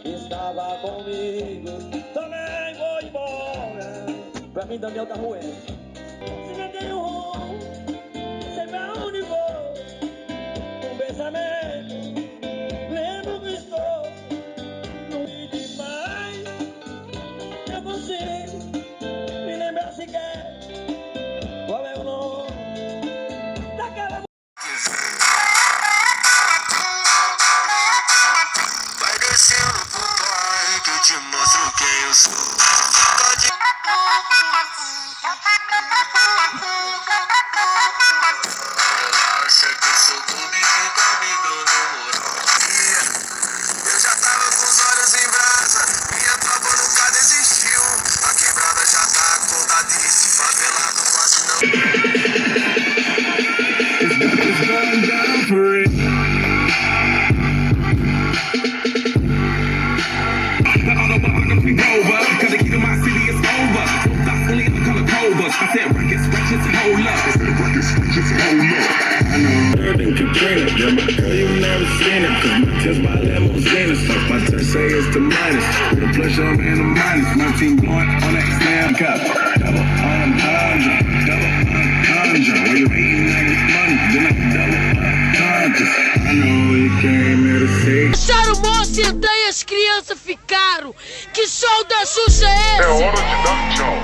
Estava comigo, também vou embora. Pra mim também é o carro é. Se não tem um, sei pra onde vou. Um pensamento, lembro que estou. Não me demais, eu consigo me lembrar sequer qual é o nome daquela. Vai descendo pro pai que eu te mostro quem eu sou. Relaxa que eu sou bobo e fica me dando moral. Eu já tava com os olhos em brasa, minha tropa nunca desistiu. A quebrada já tá acordadíssima, favelado quase não. It's going down for it. Cause the key to my city is over. Thoughts only in the color covers. I said records, wretches, hold up. I said records, wretches, hold up. I know Irving, Katrina, you're my girl, you never seen it. Cause my test by limousine. Stuff my touch say it's the minus. The plus and the minus. My team going on that slam cup. Double entendre, double entendre. Where you hating like it's money, then I double entendre. I know you came here to say. Deixaram o moço sentar e as crianças ficaram. Que show da Xuxa é esse? É hora de dar tchau.